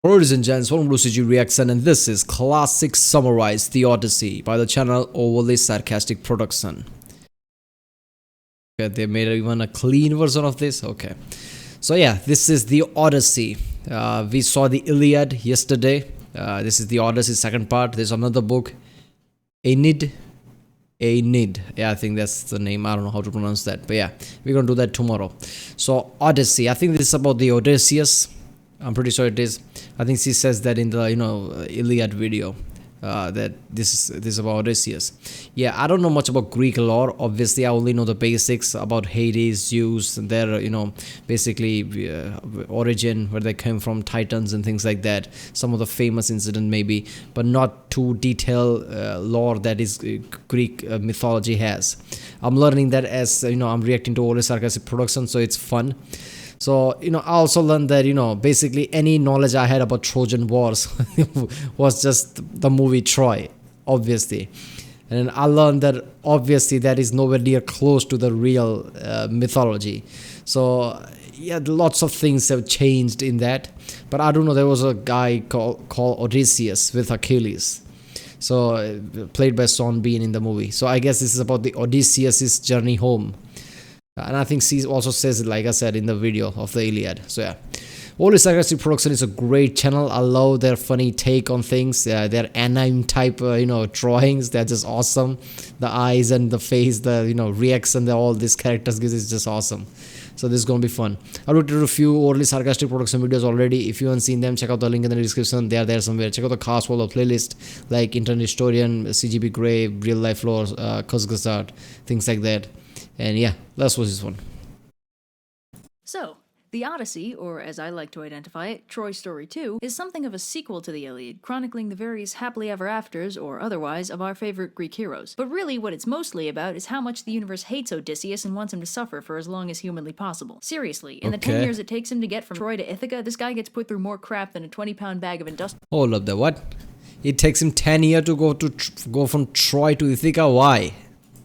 Ladies and gents, welcome to CG Reaction, and this is Classic Summarize The Odyssey by the channel Overly Sarcastic Production. Okay, they made even a clean version of this. Okay, so yeah, this is The Odyssey. We saw the Iliad yesterday. This is The Odyssey second part. There's another book, Aeneid. Yeah, I think that's the name. I don't know how to pronounce that, but yeah, we're gonna do that tomorrow. So Odyssey, I think this is about the Odysseus. I'm pretty sure it is. I think she says that in the Iliad video, that this is about Odysseus. Yeah, I don't know much about Greek lore. Obviously, I only know the basics about Hades, Zeus, and their basically origin, where they came from, Titans and things like that. Some of the famous incident maybe, but not too detailed lore that is Greek mythology has. I'm learning that as I'm reacting to Overly Sarcastic Production, so it's fun. So, I also learned that, basically any knowledge I had about Trojan Wars was just the movie Troy, obviously. And I learned that, obviously, that is nowhere near close to the real mythology. So, yeah, lots of things have changed in that. But I don't know, there was a guy called Odysseus with Achilles. So, played by Sean Bean in the movie. So, I guess this is about the Odysseus' journey home. And I think she also says it, like I said, in the video of the Iliad. So yeah, Overly Sarcastic Production is a great channel. I love their funny take on things. Their anime type, drawings. They're just awesome. The eyes and the face, the reaction, all these characters gives is just awesome. So this is gonna be fun. I looked at a few Overly Sarcastic Production videos already. If you haven't seen them, check out the link in the description. They are there somewhere. Check out the cast follow playlist like Internet Historian, CGB Grey, Real Life Lore, Kuzgazard, things like that. And yeah, let's watch this one. So, the Odyssey, or as I like to identify it, Troy Story 2, is something of a sequel to the Iliad, chronicling the various happily ever afters, or otherwise, of our favorite Greek heroes. But really, what it's mostly about is how much the universe hates Odysseus and wants him to suffer for as long as humanly possible. Seriously, in the 10 years it takes him to get from Troy to Ithaca, this guy gets put through more crap than a 20-pound bag of industrial. Hold up there, what? It takes him 10 years to go from Troy to Ithaca? Why?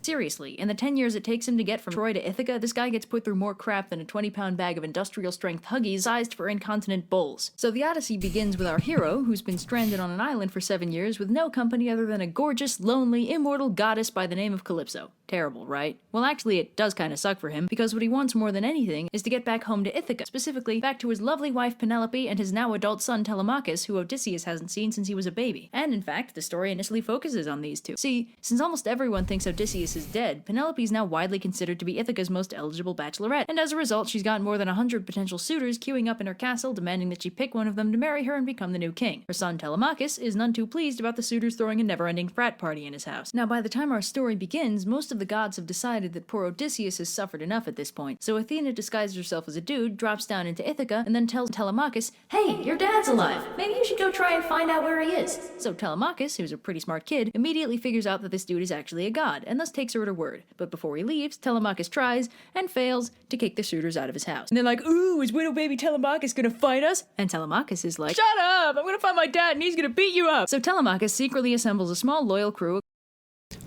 Seriously, in the 10 years it takes him to get from Troy to Ithaca, this guy gets put through more crap than a 20-pound bag of industrial-strength Huggies sized for incontinent bulls. So the Odyssey begins with our hero, who's been stranded on an island for 7 years with no company other than a gorgeous, lonely, immortal goddess by the name of Calypso. Terrible, right? Well, actually, it does kind of suck for him, because what he wants more than anything is to get back home to Ithaca, specifically back to his lovely wife Penelope and his now adult son Telemachus, who Odysseus hasn't seen since he was a baby. And in fact, the story initially focuses on these two. See, since almost everyone thinks Odysseus is dead, Penelope is now widely considered to be Ithaca's most eligible bachelorette, and as a result, she's got more than 100 potential suitors queuing up in her castle, demanding that she pick one of them to marry her and become the new king. Her son Telemachus is none too pleased about the suitors throwing a never-ending frat party in his house. Now, by the time our story begins, most of the gods have decided that poor Odysseus has suffered enough at this point, so Athena disguises herself as a dude, drops down into Ithaca, and then tells Telemachus, "Hey, your dad's alive! Maybe you should go try and find out where he is." So Telemachus, who's a pretty smart kid, immediately figures out that this dude is actually a god, and thus takes her at her word. But before he leaves, Telemachus tries, and fails, to kick the suitors out of his house. And they're like, "Ooh, is widow baby Telemachus gonna fight us?" And Telemachus is like, "Shut up! I'm gonna find my dad and he's gonna beat you up!" So Telemachus secretly assembles a small loyal crew.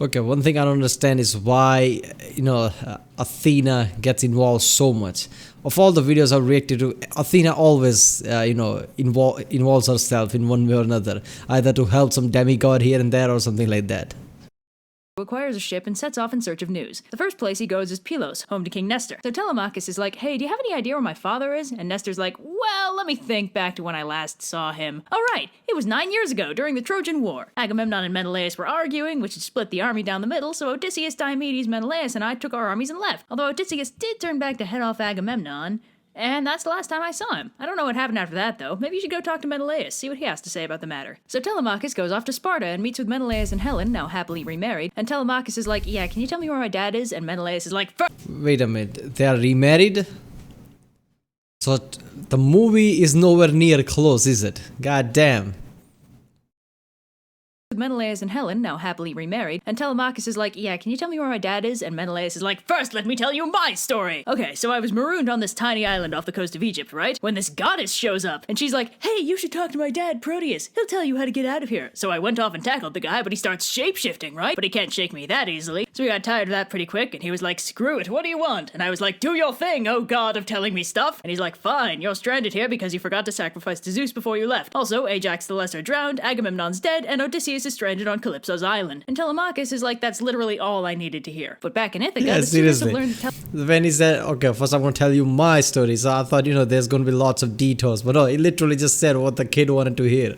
Okay, one thing I don't understand is why, Athena gets involved so much. Of all the videos I've reacted to, Athena always, involves herself in one way or another, either to help some demigod here and there or something like that. Acquires a ship and sets off in search of news. The first place he goes is Pylos, home to King Nestor. So Telemachus is like, "Hey, do you have any idea where my father is?" And Nestor's like, "Well, let me think back to when I last saw him. Oh right, it was 9 years ago during the Trojan War. Agamemnon and Menelaus were arguing, which had split the army down the middle, so Odysseus, Diomedes, Menelaus, and I took our armies and left. Although Odysseus did turn back to head off Agamemnon, and that's the last time I saw him. I don't know what happened after that, though. Maybe you should go talk to Menelaus, see what he has to say about the matter." So Telemachus goes off to Sparta and meets with Menelaus and Helen, now happily remarried, and Telemachus is like, "Yeah, can you tell me where my dad is?" And Menelaus is like, Wait a minute, they are remarried? So the movie is nowhere near close, is it? God damn. Menelaus and Helen, now happily remarried, and Telemachus is like, yeah, can you tell me where my dad is? And Menelaus is like, first let me tell you my story! Okay, so I was marooned on this tiny island off the coast of Egypt, right? When this goddess shows up, and she's like, hey, you should talk to my dad, Proteus. He'll tell you how to get out of here. So I went off and tackled the guy, but he starts shape-shifting, right? But he can't shake me that easily. So we got tired of that pretty quick, and he was like, screw it, what do you want? And I was like, do your thing, oh god of telling me stuff. And he's like, fine, you're stranded here because you forgot to sacrifice to Zeus before you left. Also, Ajax the Lesser drowned, Agamemnon's dead, and Odysseus is stranded on Calypso's island. And Telemachus is like, that's literally all I needed to hear. But back in Ithaca, Yeah, the students have seriously. learned When he said, okay, first I'm going to tell you my story. So I thought, there's going to be lots of detours. But no, he literally just said what the kid wanted to hear.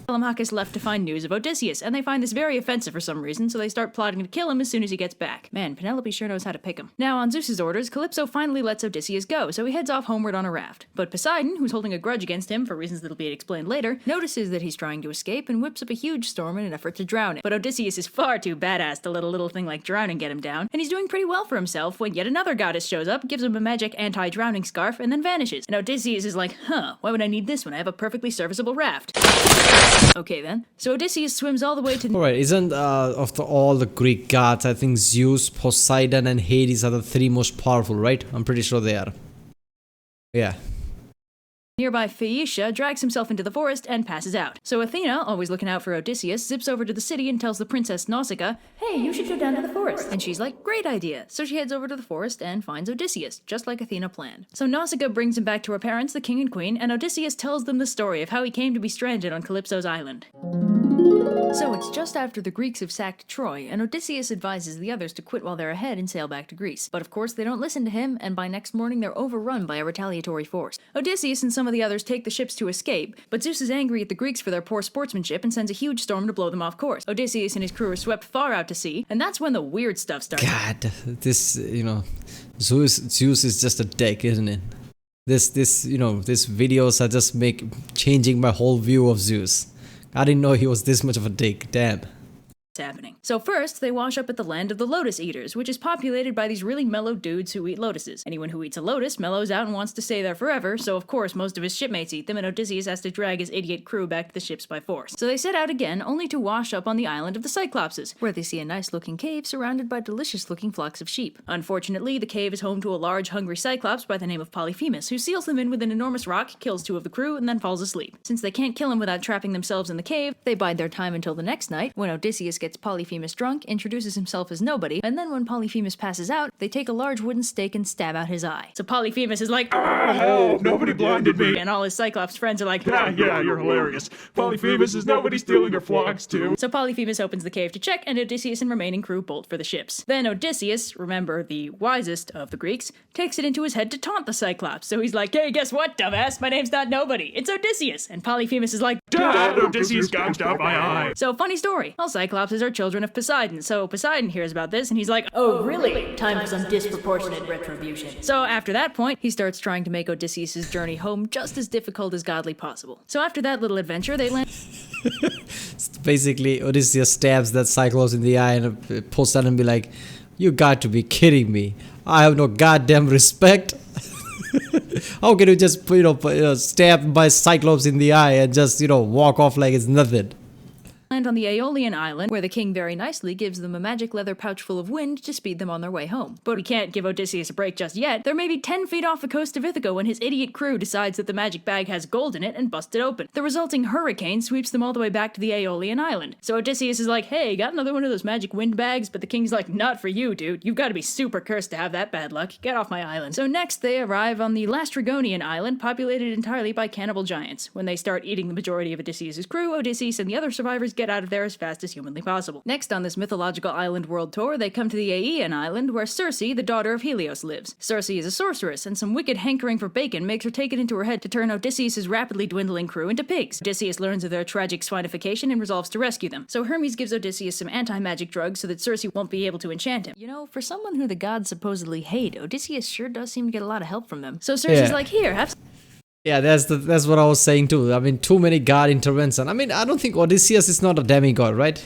Telemachus left to find news of Odysseus, and they find this very offensive for some reason, so they start plotting to kill him as soon as he gets back. Man, Penelope sure knows how to pick him. Now, on Zeus's orders, Calypso finally lets Odysseus go, so he heads off homeward on a raft. But Poseidon, who's holding a grudge against him for reasons that'll be explained later, notices that he's trying to escape and whips up a huge storm in an effort to drown him. But Odysseus is far too badass to let a little thing like drowning get him down, and he's doing pretty well for himself when yet another goddess shows up, gives him a magic anti-drowning scarf, and then vanishes. And Odysseus is like, huh, why would I need this when I have a perfectly serviceable raft? Okay then. So Odysseus swims all the way to Alright, isn't all the Greek gods, I think Zeus, Poseidon, and Hades are the three most powerful, right? I'm pretty sure they are. Yeah. nearby Phaeacia, drags himself into the forest, and passes out. So Athena, always looking out for Odysseus, zips over to the city and tells the princess Nausicaa, hey, you should go down to the forest. And she's like, great idea. So she heads over to the forest and finds Odysseus, just like Athena planned. So Nausicaa brings him back to her parents, the king and queen, and Odysseus tells them the story of how he came to be stranded on Calypso's island. So it's just after the Greeks have sacked Troy, and Odysseus advises the others to quit while they're ahead and sail back to Greece. But of course they don't listen to him, and by next morning they're overrun by a retaliatory force. Odysseus and some of the others take the ships to escape, but Zeus is angry at the Greeks for their poor sportsmanship and sends a huge storm to blow them off course. Odysseus and his crew are swept far out to sea, and that's when the weird stuff starts. God, this, Zeus is just a dick, isn't it? These videos are just changing my whole view of Zeus. I didn't know he was this much of a dick, damn. Happening. So first, they wash up at the land of the Lotus Eaters, which is populated by these really mellow dudes who eat lotuses. Anyone who eats a lotus mellows out and wants to stay there forever, so of course most of his shipmates eat them, and Odysseus has to drag his idiot crew back to the ships by force. So they set out again, only to wash up on the island of the Cyclopses, where they see a nice-looking cave surrounded by delicious-looking flocks of sheep. Unfortunately, the cave is home to a large, hungry Cyclops by the name of Polyphemus, who seals them in with an enormous rock, kills 2 of the crew, and then falls asleep. Since they can't kill him without trapping themselves in the cave, they bide their time until the next night, when Odysseus gets Polyphemus drunk, introduces himself as nobody, and then when Polyphemus passes out, they take a large wooden stake and stab out his eye. So Polyphemus is like, Ah, help! Nobody blinded me! and all his Cyclops friends are like, Yeah, you're hilarious. Polyphemus, is nobody stealing your flocks too? So Polyphemus opens the cave to check, and Odysseus and remaining crew bolt for the ships. Then Odysseus, remember the wisest of the Greeks, takes it into his head to taunt the Cyclops. So he's like, hey, guess what, dumbass? My name's not nobody. It's Odysseus. And Polyphemus is like, Dad, Odysseus gouged out my eye. so funny story. All Cyclopses are children of Poseidon. So Poseidon hears about this, and he's like, oh, really? Time for some disproportionate retribution. So after that point, he starts trying to make Odysseus' journey home just as difficult as godly possible. So after that little adventure, they land... Basically, Odysseus stabs that Cyclops in the eye and Poseidon be like, you got to be kidding me. I have no goddamn respect. How can you just, stab by Cyclops in the eye and just, walk off like it's nothing? land on the Aeolian island, where the king very nicely gives them a magic leather pouch full of wind to speed them on their way home. But we can't give Odysseus a break just yet. They're maybe 10 feet off the coast of Ithaca when his idiot crew decides that the magic bag has gold in it and busts it open. The resulting hurricane sweeps them all the way back to the Aeolian island. So Odysseus is like, hey, got another one of those magic wind bags? But the king's like, not for you, dude. You've got to be super cursed to have that bad luck. Get off my island. So next they arrive on the Lastrygonian island, populated entirely by cannibal giants. When they start eating the majority of Odysseus' crew, Odysseus and the other survivors get out of there as fast as humanly possible. Next on this mythological island world tour, they come to the Aeaean island, where Circe, the daughter of Helios, lives. Circe is a sorceress, and some wicked hankering for bacon makes her take it into her head to turn Odysseus' rapidly dwindling crew into pigs. Odysseus learns of their tragic swinification and resolves to rescue them. So Hermes gives Odysseus some anti-magic drugs so that Circe won't be able to enchant him. You know, for someone who the gods supposedly hate, Odysseus sure does seem to get a lot of help from them. So Circe's like, here, have Yeah, that's what I was saying too. I mean, too many god intervention. I mean, I don't think Odysseus is not a demigod, right?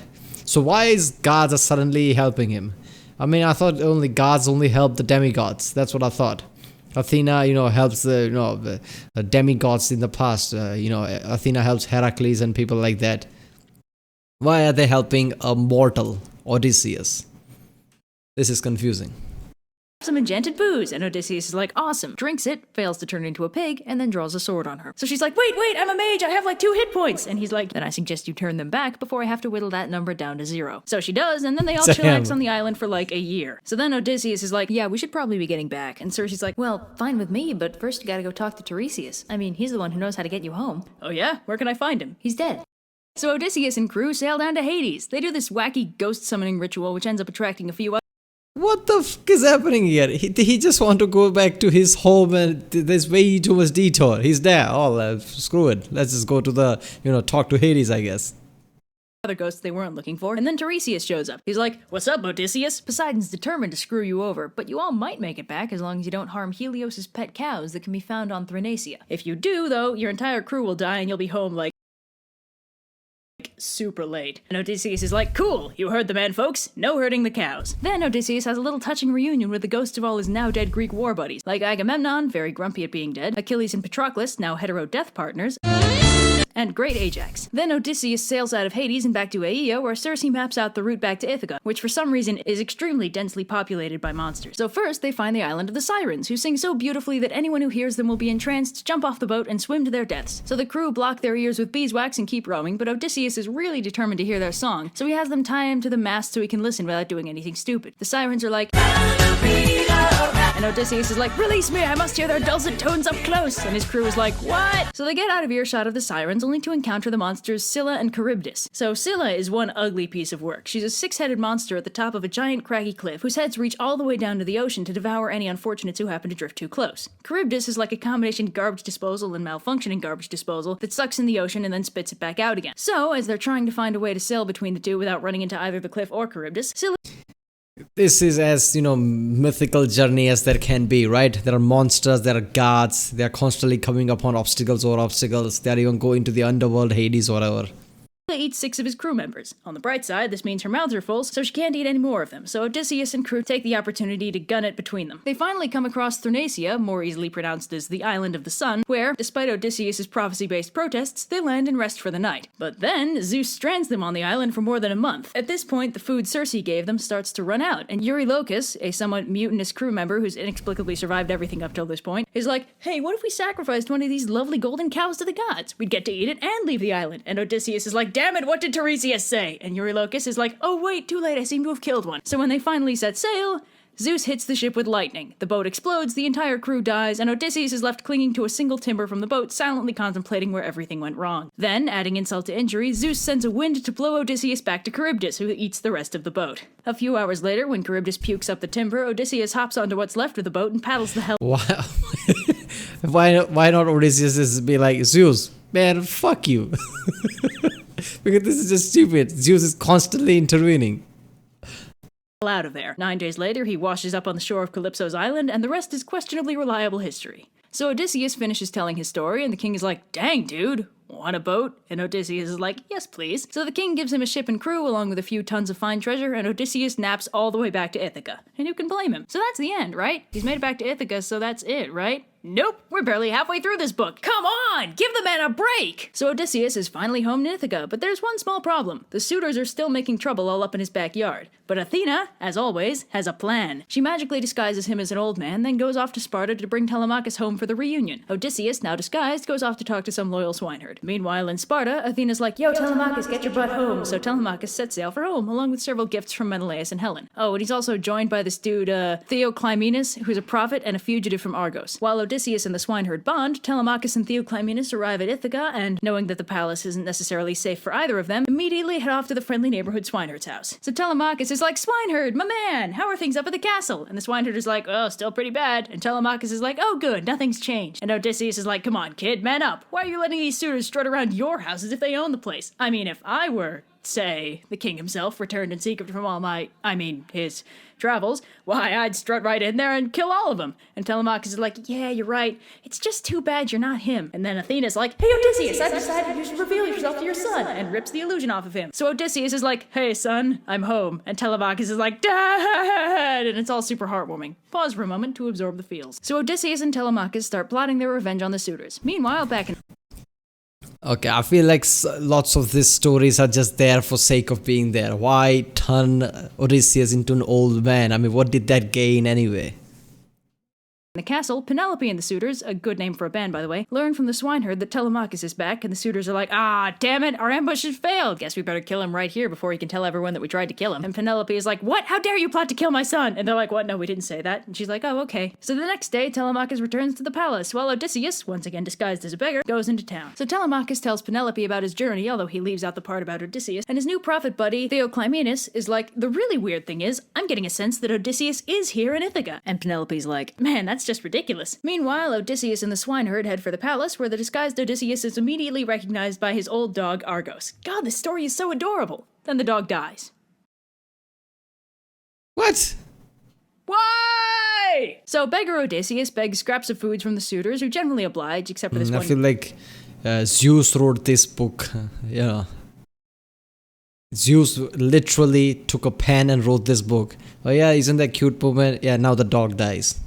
So why is gods are suddenly helping him? I mean, I thought only gods only help the demigods. That's what I thought. Athena, helps the demigods in the past. Athena helps Heracles and people like that. Why are they helping a mortal, Odysseus? This is confusing. some enchanted booze. And Odysseus is like, awesome. Drinks it, fails to turn into a pig, and then draws a sword on her. So she's like, wait, I'm a mage. I have like 2 hit points. And he's like, then I suggest you turn them back before I have to whittle that number down to 0. So she does, and then they all chillax on the island for like a year. So then Odysseus is like, yeah, we should probably be getting back. And Circe's like, well, fine with me, but first you gotta go talk to Tiresias. I mean, he's the one who knows how to get you home. Oh yeah? Where can I find him? He's dead. So Odysseus and crew sail down to Hades. They do this wacky ghost summoning ritual, which ends up attracting a few What the fuck is happening here? He just want to go back to his home and there's way too much detour. He's there. Oh, screw it. Let's just go to talk to Hades, I guess. other ghosts they weren't looking for, and then Tiresias shows up. He's like, what's up, Odysseus? Poseidon's determined to screw you over, but you all might make it back as long as you don't harm Helios' pet cows that can be found on Thrinacia. If you do, though, your entire crew will die and you'll be home like super late. And Odysseus is like, cool, you heard the man, folks. No hurting the cows. Then Odysseus has a little touching reunion with the ghosts of all his now dead Greek war buddies, like Agamemnon, very grumpy at being dead, Achilles and Patroclus, now hetero death partners, and great Ajax. Then Odysseus sails out of Hades and back to Aeia, where Circe maps out the route back to Ithaca, which for some reason is extremely densely populated by monsters. So first, they find the island of the Sirens, who sing so beautifully that anyone who hears them will be entranced, jump off the boat, and swim to their deaths. So the crew block their ears with beeswax and keep rowing, but Odysseus is really determined to hear their song, so he has them tie him to the mast so he can listen without doing anything stupid. The Sirens are like, and Odysseus is like, release me, I must hear their dulcet tones up close. And his crew is like, what? So they get out of earshot of the Sirens, only to encounter the monsters Scylla and Charybdis. So Scylla is one ugly piece of work. She's a 6-headed monster at the top of a giant craggy cliff, whose heads reach all the way down to the ocean to devour any unfortunates who happen to drift too close. Charybdis is like a combination garbage disposal and malfunctioning garbage disposal that sucks in the ocean and then spits it back out again. So, as they're trying to find a way to sail between the two without running into either the cliff or Charybdis, Scylla This is as, mythical journey as there can be, right? There are monsters, there are gods, they are constantly coming upon obstacles over obstacles. They are even going to the underworld, Hades, whatever. eats 6 of his crew members. On the bright side, this means her mouths are full, so she can't eat any more of them, so Odysseus and crew take the opportunity to gun it between them. They finally come across Thrinacia, more easily pronounced as the Island of the Sun, where, despite Odysseus' prophecy-based protests, they land and rest for the night. But then, Zeus strands them on the island for more than a month. At this point, the food Circe gave them starts to run out, and Eurylochus, a somewhat mutinous crew member who's inexplicably survived everything up till this point, is like, hey, what if we sacrificed one of these lovely golden cows to the gods? We'd get to eat it and leave the island. And Odysseus is like, damn it, what did Tiresias say? And Eurylochus is like, oh wait, too late, I seem to have killed one. So when they finally set sail, Zeus hits the ship with lightning. The boat explodes, the entire crew dies, and Odysseus is left clinging to a single timber from the boat, silently contemplating where everything went wrong. Then, adding insult to injury, Zeus sends a wind to blow Odysseus back to Charybdis, who eats the rest of the boat. A few hours later, when Charybdis pukes up the timber, Odysseus hops onto what's left of the boat and paddles the hell Wow. Why not Odysseus just be like, Zeus, man, fuck you. Because this is just stupid. Zeus is constantly intervening. out of there. 9 days later, he washes up on the shore of Calypso's island, and the rest is questionably reliable history. So Odysseus finishes telling his story, and the king is like, dang, dude, want a boat? And Odysseus is like, yes, please. So the king gives him a ship and crew, along with a few tons of fine treasure, and Odysseus naps all the way back to Ithaca. And who can blame him? So that's the end, right? He's made it back to Ithaca, so that's it, right? Nope, we're barely halfway through this book. Come on, give the man a break! So Odysseus is finally home in Ithaca, but there's one small problem. The suitors are still making trouble all up in his backyard. But Athena, as always, has a plan. She magically disguises him as an old man, then goes off to Sparta to bring Telemachus home for the reunion. Odysseus, now disguised, goes off to talk to some loyal swineherd. Meanwhile, in Sparta, Athena's like, yo, Telemachus, get your butt home. So Telemachus sets sail for home, along with several gifts from Menelaus and Helen. Oh, and he's also joined by this dude, Theoclymenus, who's a prophet and a fugitive from Argos. While Odysseus and the swineherd bond, Telemachus and Theoclymenus arrive at Ithaca, and, knowing that the palace isn't necessarily safe for either of them, immediately head off to the friendly neighborhood swineherd's house. So Telemachus is like, swineherd, my man, how are things up at the castle? And the swineherd is like, oh, still pretty bad. And Telemachus is like, oh, good, nothing's changed. And Odysseus is like, come on, kid, man up. Why are you letting these suitors strut around your house as if they own the place? I mean, if I were, say, the king himself, returned in secret from his travels, why, I'd strut right in there and kill all of them. And Telemachus is like, yeah, you're right. It's just too bad you're not him. And then Athena's like, hey, Odysseus, I've decided you should reveal yourself to your son, and rips the illusion off of him. So Odysseus is like, hey, son, I'm home. And Telemachus is like, Dad! And it's all super heartwarming. Pause for a moment to absorb the feels. So Odysseus and Telemachus start plotting their revenge on the suitors. Meanwhile, back in Okay, I feel like lots of these stories are just there for sake of being there. Why turn Odysseus into an old man? I mean, what did that gain anyway? In the castle, Penelope and the suitors, a good name for a band by the way, learn from the swineherd that Telemachus is back, and the suitors are like, ah, damn it, our ambush has failed. Guess we better kill him right here before he can tell everyone that we tried to kill him. And Penelope is like, what? How dare you plot to kill my son? And they're like, what? No, we didn't say that. And she's like, oh, okay. So the next day, Telemachus returns to the palace, while Odysseus, once again disguised as a beggar, goes into town. So Telemachus tells Penelope about his journey, although he leaves out the part about Odysseus, and his new prophet buddy, Theoclymenus, is like, the really weird thing is, I'm getting a sense that Odysseus is here in Ithaca. And Penelope's like, man, that's just ridiculous. Meanwhile, Odysseus and the swineherd head for the palace, where the disguised Odysseus is immediately recognized by his old dog, Argos. God, this story is so adorable. Then the dog dies. What? Why? So beggar Odysseus begs scraps of foods from the suitors, who generally oblige, except for this I one. feel like Zeus wrote this book. Zeus literally took a pen and wrote this book. Oh yeah, isn't that cute moment? Yeah, now the dog dies.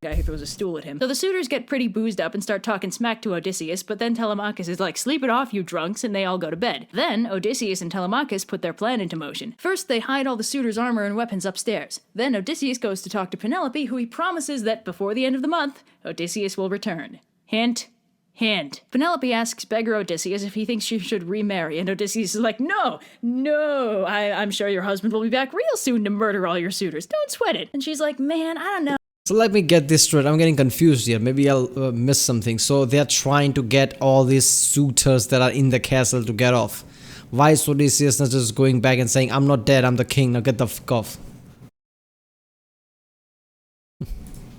Guy who throws a stool at him. So the suitors get pretty boozed up and start talking smack to Odysseus, but then Telemachus is like, sleep it off, you drunks, and they all go to bed. Then Odysseus and Telemachus put their plan into motion. First, they hide all the suitors' armor and weapons upstairs. Then Odysseus goes to talk to Penelope, who he promises that before the end of the month, Odysseus will return. Hint. Hint. Penelope asks beggar Odysseus if he thinks she should remarry, and Odysseus is like, no, I'm sure your husband will be back real soon to murder all your suitors. Don't sweat it. And she's like, man, I don't know. So let me get this straight. I'm getting confused here. Maybe I'll miss something. So they're trying to get all these suitors that are in the castle to get off. Why is Odysseus not just going back and saying, I'm not dead, I'm the king, now get the fuck off?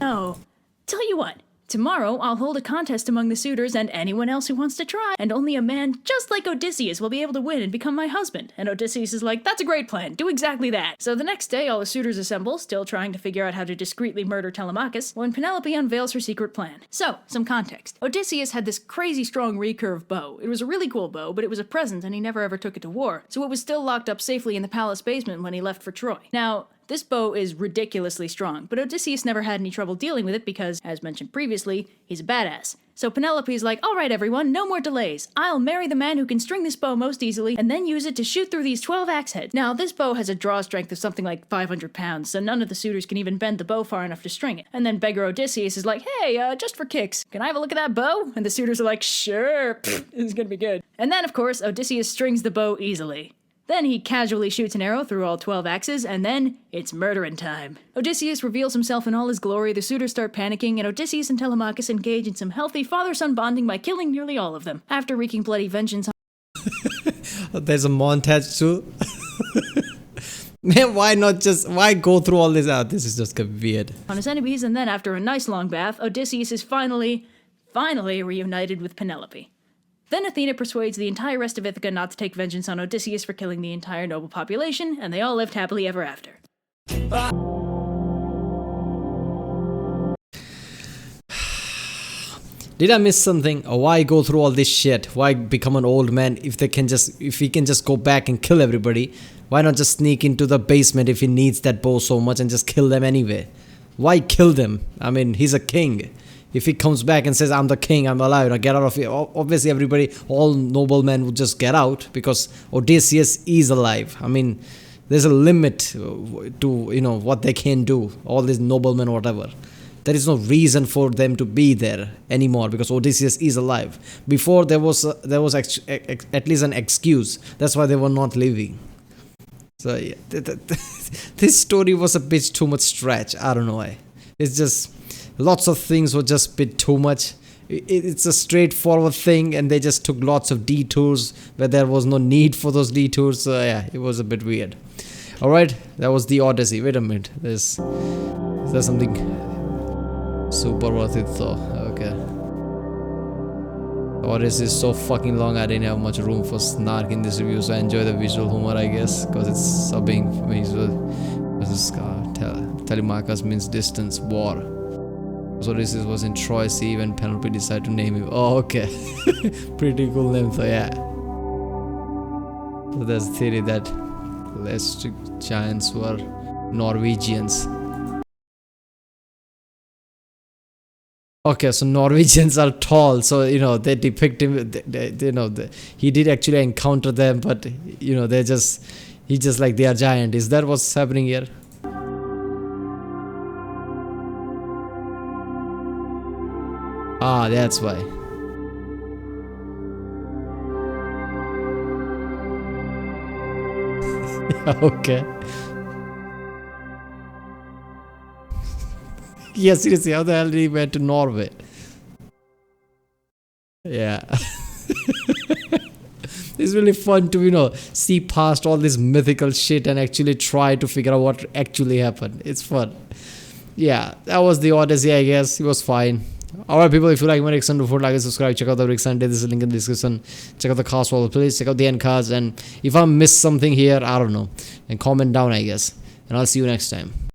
No. Tell you what. Tomorrow, I'll hold a contest among the suitors and anyone else who wants to try, and only a man just like Odysseus will be able to win and become my husband. And Odysseus is like, that's a great plan, do exactly that. So the next day, all the suitors assemble, still trying to figure out how to discreetly murder Telemachus, when Penelope unveils her secret plan. So, some context. Odysseus had this crazy strong recurve bow. It was a really cool bow, but it was a present and he never ever took it to war, so it was still locked up safely in the palace basement when he left for Troy. Now, this bow is ridiculously strong, but Odysseus never had any trouble dealing with it because, as mentioned previously, he's a badass. So Penelope's like, alright everyone, no more delays. I'll marry the man who can string this bow most easily and then use it to shoot through these 12 axe heads. Now, this bow has a draw strength of something like 500 pounds, so none of the suitors can even bend the bow far enough to string it. And then beggar Odysseus is like, hey, just for kicks, can I have a look at that bow? And the suitors are like, sure, this is gonna be good. And then, of course, Odysseus strings the bow easily. Then he casually shoots an arrow through all 12 axes, and then it's murdering time. Odysseus reveals himself in all his glory, the suitors start panicking, and Odysseus and Telemachus engage in some healthy father-son bonding by killing nearly all of them. After wreaking bloody vengeance on There's a montage too. Man, why go through all this out? This is just weird. his enemies, and then after a nice long bath, Odysseus is finally reunited with Penelope. Then Athena persuades the entire rest of Ithaca not to take vengeance on Odysseus for killing the entire noble population, and they all lived happily ever after. Did I miss something? Or why go through all this shit? Why become an old man if he can just go back and kill everybody? Why not just sneak into the basement if he needs that bow so much and just kill them anyway? Why kill them? I mean, he's a king. If he comes back and says, I'm the king, I'm allowed, I get out of here. Obviously, all noblemen would just get out because Odysseus is alive. I mean, there's a limit to, what they can do. All these noblemen or whatever. There is no reason for them to be there anymore because Odysseus is alive. Before, there was at least an excuse. That's why they were not leaving. So, yeah, this story was a bit too much stretch. I don't know why. It's just... lots of things were just a bit too much. It's a straightforward thing and they just took lots of detours where there was no need for those detours. So yeah, it was a bit weird. Alright, that was the Odyssey. Wait a minute. Is there something super worth it though? Okay. Odyssey is so fucking long I didn't have much room for snark in this review, so I enjoy the visual humor, I guess, because it's subbing visual. Telemachus means distance, war. So Odysseus was in Troy Sea when Penelope decided to name him. Oh, okay. Pretty cool name, so yeah. So there's theory that Celtic giants were Norwegians. Okay, so Norwegians are tall, so they depict him. He did actually encounter them, but he's just like they are giant. Is that what's happening here? Ah, that's why. Okay. Yeah, seriously, how the hell did he went to Norway? Yeah. It's really fun to, see past all this mythical shit and actually try to figure out what actually happened. It's fun. Yeah, that was the Odyssey, I guess. It was fine. Alright, people, if you like my reaction, don't forget to like and subscribe. Check out the reaction. This is the link in the description. Check out the cast wall. Please check out the end cards. And if I missed something here, I don't know. And comment down, I guess. And I'll see you next time.